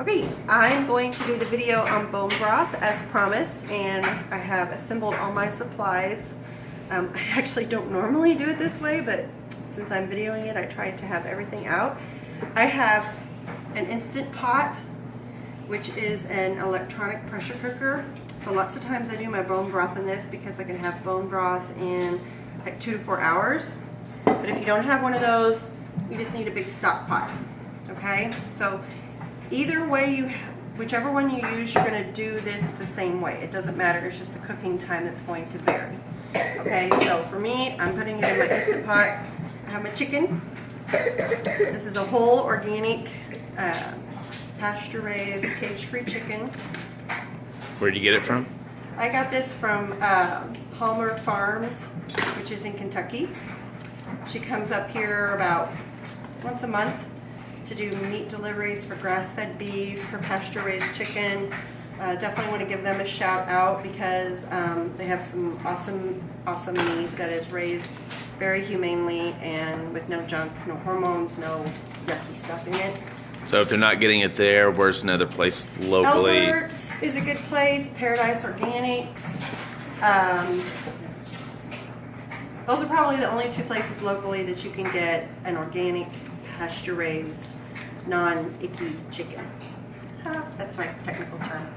Okay, I'm going to do the video on bone broth as promised, and I have assembled all my supplies. I actually don't normally do it this way, but since I'm videoing it, I tried to have everything out. I have an Instant Pot, which is an electronic pressure cooker. So lots of times I do my bone broth in this because I can have bone broth in like 2 to 4 hours. But if you don't have one of those, you just need a big stock pot, okay? So either way, whichever one you use, you're gonna do this the same way. It doesn't matter, it's just the cooking time that's going to vary. Okay, so for me, I'm putting it in my Instant Pot. I have my chicken. This is a whole organic, pasture-raised, cage-free chicken. Where'd you get it from? I got this from Palmer Farms, which is in Kentucky. She comes up here about once a month to do meat deliveries for grass-fed beef, for pasture-raised chicken. Definitely want to give them a shout out because they have some awesome meat that is raised very humanely and with no junk, no hormones, no yucky stuff in it. So if they're not getting it there, where's another place locally? Albert's is a good place. Paradise Organics. Those are probably the only 2 places locally that you can get an organic, pasture-raised, non-icky chicken. That's my technical term.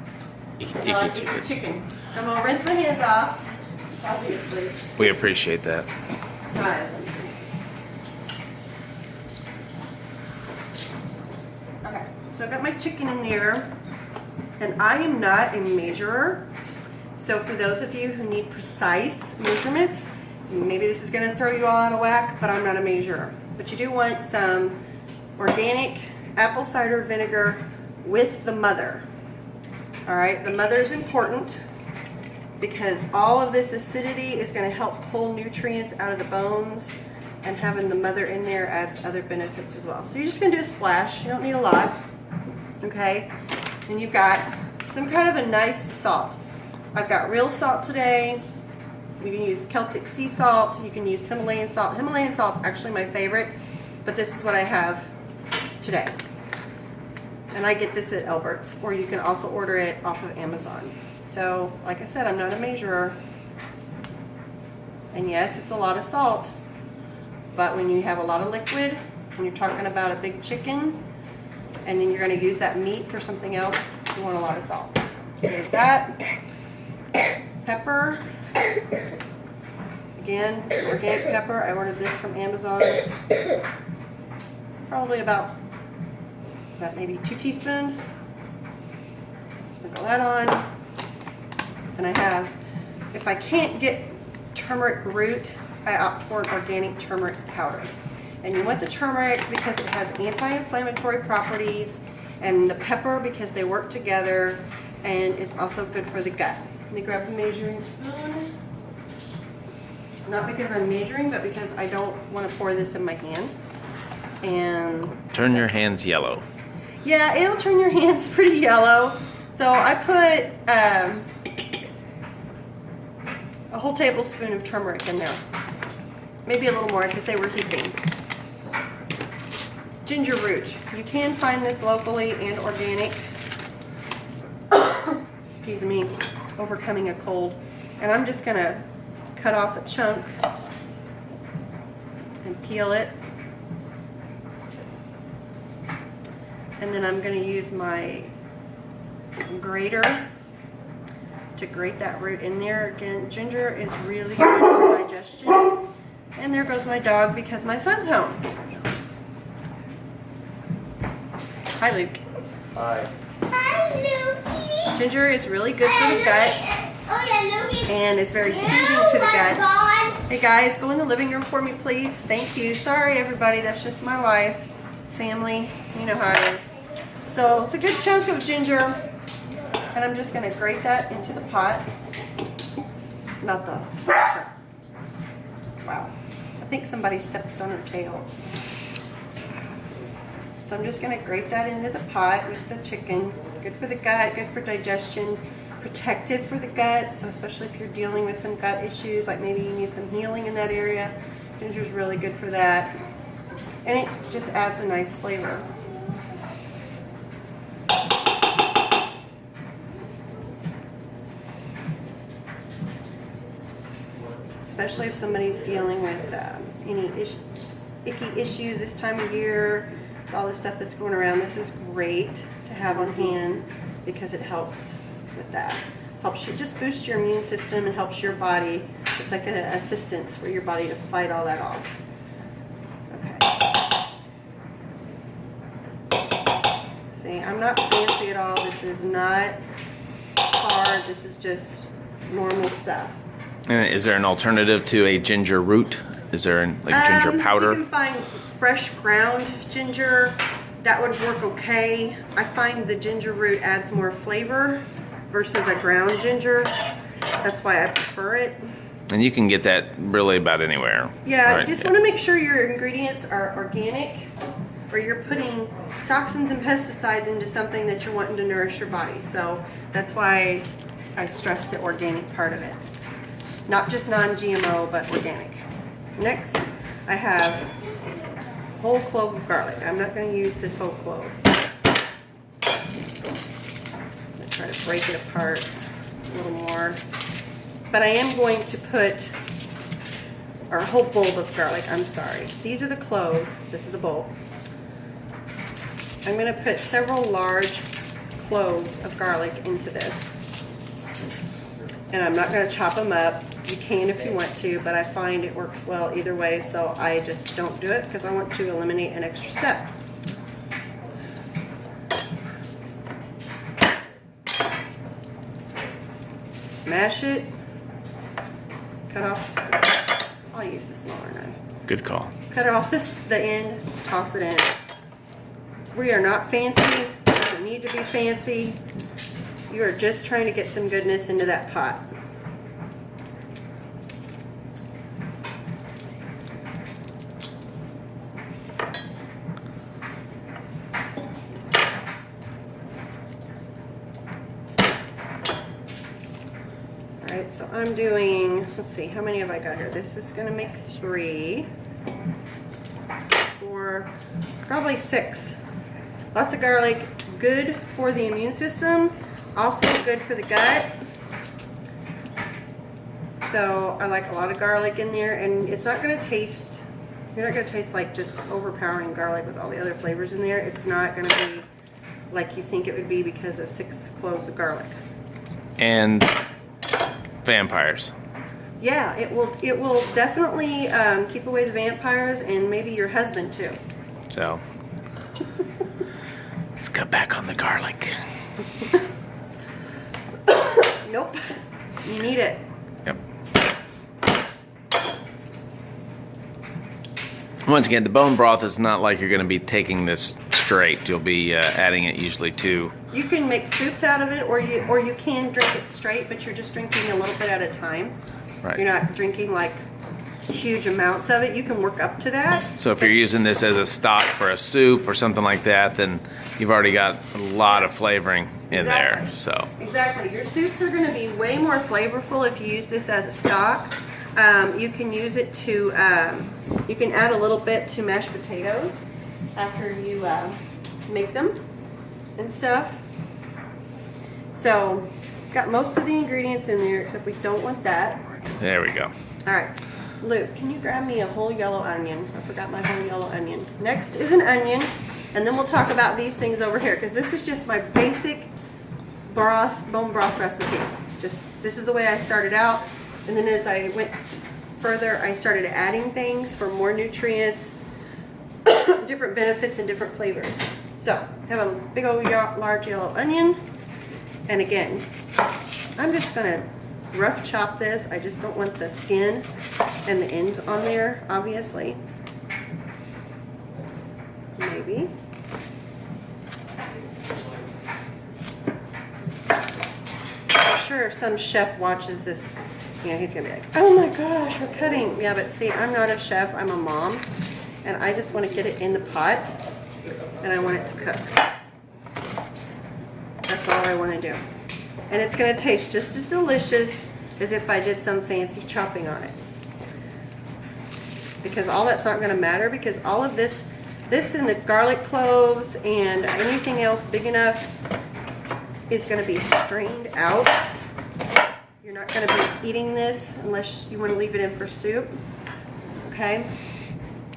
Icky chicken. Chicken. So I'm gonna rinse my hands off, obviously. We appreciate that. Okay, so I've got my chicken in there, and I am not a measurer. So for those of you who need precise measurements, maybe this is gonna throw you all out of whack, but I'm not a measurer. But you do want some organic apple cider vinegar with the mother. All right, the mother is important because all of this acidity is going to help pull nutrients out of the bones, and having the mother in there adds other benefits as well. So you're just going to do a splash. You don't need a lot. Okay, and you've got some kind of a nice salt. I've got real salt today. You can use Celtic sea salt. You can use Himalayan salt. Himalayan salt's actually my favorite, but this is what I have today. And I get this at Albert's, or you can also order it off of Amazon. So, like I said, I'm not a measurer. And yes, it's a lot of salt. But when you have a lot of liquid, when you're talking about a big chicken, and then you're going to use that meat for something else, you want a lot of salt. So there's that. Pepper. Again, organic pepper. I ordered this from Amazon. Probably about, is that maybe 2 teaspoons? Sprinkle that on. And I have, if I can't get turmeric root, I opt for an organic turmeric powder. And you want the turmeric because it has anti-inflammatory properties, and the pepper because they work together, and it's also good for the gut. Let me grab a measuring spoon. Not because I'm measuring, but because I don't want to pour this in my hand. And Turn your hands yellow. yeah, it'll turn your hands pretty yellow. So I put a whole tablespoon of turmeric in there. Maybe a little more because they were heaping. Ginger root. You can find this locally and organic. Excuse me, overcoming a cold. And I'm just gonna cut off a chunk and peel it. And then I'm going to use my grater to grate that root in there. Again, ginger is really good for digestion. And there goes my dog because my son's home. Hi, Luke. Hi. Hi, Lukey. Ginger is really good for the gut, Oh, yeah, Lukey. and it's very soothing to the gut. Hey guys, go in the living room for me, please. Thank you. Sorry, everybody. That's just my life. Family. You know how it is. So it's a good chunk of ginger, and I'm just going to grate that into the pot. Not the... Wow. I think somebody stepped on her tail. So I'm just going to grate that into the pot with the chicken. Good for the gut, good for digestion, protective for the gut. So especially if you're dealing with some gut issues, like maybe you need some healing in that area, ginger's really good for that. And it just adds a nice flavor. especially if somebody's dealing with any icky issues this time of year, with all the stuff that's going around. This is great to have on hand because it helps with that. Helps you just boost your immune system and helps your body. It's like an assistance for your body to fight all that off. Okay. See, I'm not fancy at all. This is not hard. This is just normal stuff. And is there an alternative to a ginger root? Is there like ginger powder? You can find fresh ground ginger. That would work okay. I find the ginger root adds more flavor versus a ground ginger. That's why I prefer it. And you can get that really about anywhere. Yeah, right? you just want to make sure your ingredients are organic, or you're putting toxins and pesticides into something that you're wanting to nourish your body. So that's why I stress the organic part of it. Not just non-GMO, but organic. Next, I have whole clove of garlic. I'm not going to use this whole clove. I'm going to try to break it apart a little more. But I am going to put, or a whole bulb of garlic, I'm sorry. These are the cloves. This is a bulb. I'm going to put several large cloves of garlic into this. And I'm not going to chop them up. You can if you want to, but I find it works well either way, so I just don't do it because I want to eliminate an extra step. Smash it. Cut off. I'll use the smaller knife. Good call. Cut off the end, toss it in. We are not fancy. It doesn't need to be fancy. You are just trying to get some goodness into that pot. Alright, so I'm doing, let's see, how many have I got here? This is going to make 3, 4, probably 6. Lots of garlic, good for the immune system, also good for the gut. So I like a lot of garlic in there, and it's not going to taste, you're not going to taste like just overpowering garlic with all the other flavors in there. It's not going to be like you think it would be because of 6 cloves of garlic. And vampires. Yeah, it will definitely keep away the vampires and maybe your husband too. So let's cut back on the garlic. Nope, you need it. Yep. Once again, the bone broth is not like you're going to be taking this straight. You'll be adding it usually to. You can make soups out of it, or you can drink it straight, but you're just drinking a little bit at a time. Right. You're not drinking like huge amounts of it. You can work up to that. So if you're using this as a stock for a soup or something like that, then you've already got a lot of flavoring in there. So exactly, your soups are going to be way more flavorful if you use this as a stock. You can use it to, you can add a little bit to mashed potatoes after you make them and stuff. So, got most of the ingredients in there, except we don't want that. there we go. All right, Luke, can you grab me a whole yellow onion? I forgot my whole yellow onion. Next is an onion, and then we'll talk about these things over here, because this is just my basic bone broth recipe. Just, this is the way I started out, and then as I went further, I started adding things for more nutrients, different benefits, and different flavors. So, I have a big old large yellow onion, and again, I'm just gonna rough chop this. I just don't want the skin and the ends on there, obviously. Maybe. I'm sure if some chef watches this, you know, he's gonna be like, oh my gosh, we're cutting. Yeah, but see, I'm not a chef, I'm a mom, and I just want to get it in the pot, and I want it to cook. That's all I want to do. And it's going to taste just as delicious as if I did some fancy chopping on it. Because all that's not going to matter, because all of this and the garlic cloves and anything else big enough is going to be strained out. You're not going to be eating this unless you want to leave it in for soup. Okay?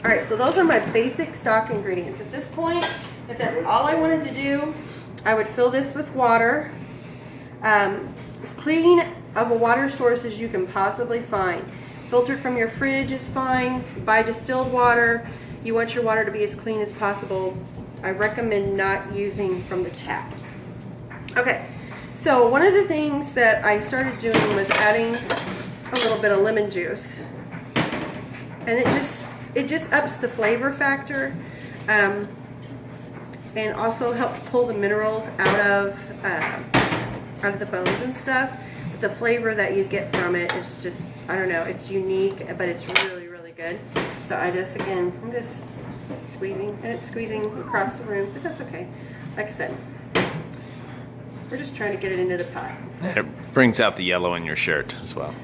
All right, so those are my basic stock ingredients. At this point, if that's all I wanted to do, I would fill this with water. As clean of a water source as you can possibly find. Filtered from your fridge is fine. Buy distilled water. You want your water to be as clean as possible. I recommend not using from the tap. Okay, so one of the things that I started doing was adding a little bit of lemon juice. And it just ups the flavor factor. And also helps pull the minerals out of the bones and stuff. But the flavor that you get from it is just, I don't know, it's unique, but it's really, really good. So I'm just squeezing, and it's squeezing across the room, but that's okay. Like I said, we're just trying to get it into the pot. And it brings out the yellow in your shirt as well.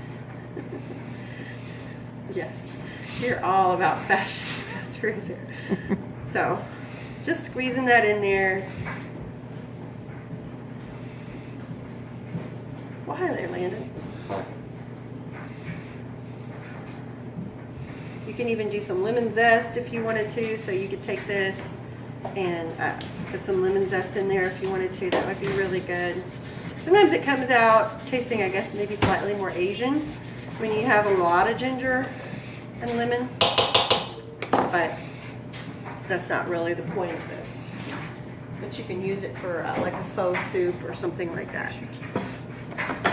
Yes, you're all about fashion accessories here. So, just squeezing that in there. Well, hi there, Landon. You can even do some lemon zest if you wanted to. So you could take this and put some lemon zest in there if you wanted to. That would be really good. Sometimes it comes out tasting, I guess, maybe slightly more Asian when you have a lot of ginger and lemon. But that's not really the point of this. But you can use it for like a faux soup or something like that.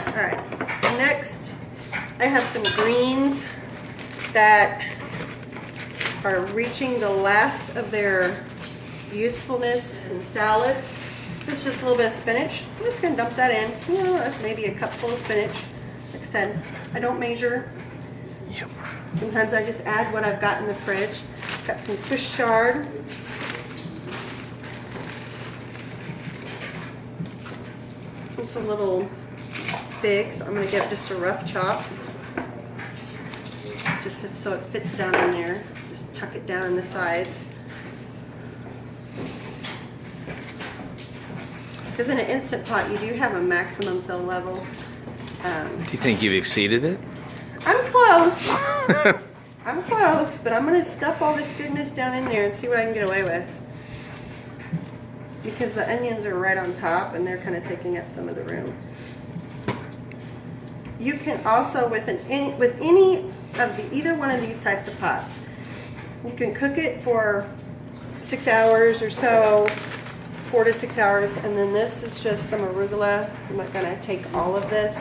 All right, so next I have some greens that are reaching the last of their usefulness in salads. This is just a little bit of spinach. I'm just gonna dump that in. You know, that's maybe a cupful of spinach. Like I said, I don't measure. Yep. Sometimes I just add what I've got in the fridge. Got some Swiss chard. It's a little big, so I'm going to give it just a rough chop. So it fits down in there. Just tuck it down in the sides. Because in an Instant Pot, you do have a maximum fill level. Do you think you've exceeded it? I'm close. I'm close, but I'm going to stuff all this goodness down in there and see what I can get away with. Because the onions are right on top and they're kind of taking up some of the room. You can also, with any of either one of these types of pots, you can cook it for 6 hours or so, 4 to 6 hours, and then this is just some arugula. I'm not going to take all of this.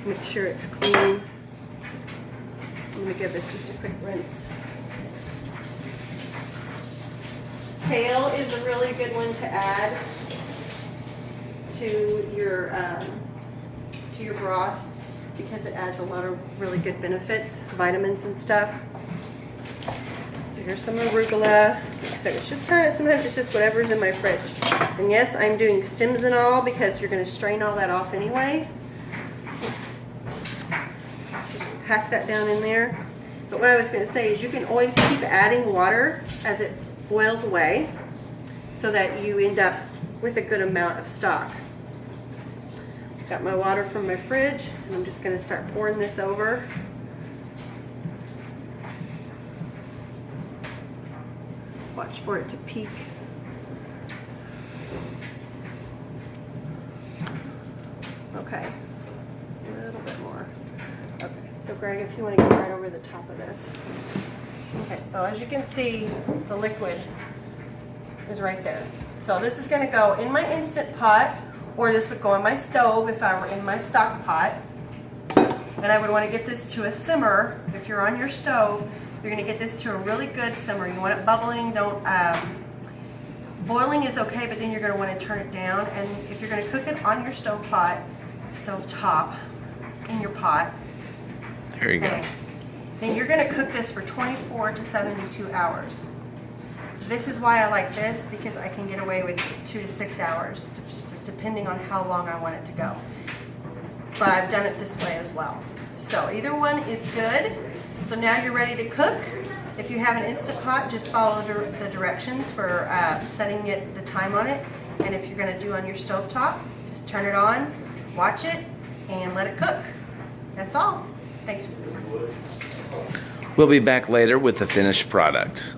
Make sure it's clean. I'm going to give this just a quick rinse. Kale is a really good one to add to your broth because it adds a lot of really good benefits, vitamins and stuff. So here's some arugula. Like I said, it's just kind of, sometimes it's just whatever's in my fridge. And yes, I'm doing stems and all because you're going to strain all that off anyway. Just pack that down in there. But what I was going to say is you can always keep adding water as it boils away so that you end up with a good amount of stock. Got my water from my fridge, and I'm just going to start pouring this over. Watch for it to peak. Okay, a little bit more. Okay, so Greg, if you want to get right over the top of this. Okay, so as you can see, the liquid is right there. So this is going to go in my Instant Pot, or this would go on my stove if I were in my stock pot. And I would want to get this to a simmer. If you're on your stove, you're going to get this to a really good simmer. You want it bubbling. Don't boiling is okay, but then you're going to want to turn it down. And if you're going to cook it on your stove top, in your pot, There you go. then you're going to cook this for 24 to 72 hours. This is why I like this, because I can get away with 2 to 6 hours, just depending on how long I want it to go. But I've done it this way as well. So either one is good. So now you're ready to cook. If you have an Instant Pot, just follow the directions for setting the time on it. And if you're going to do on your stovetop, just turn it on watch it, and let it cook. That's all. Thanks. We'll be back later with the finished product.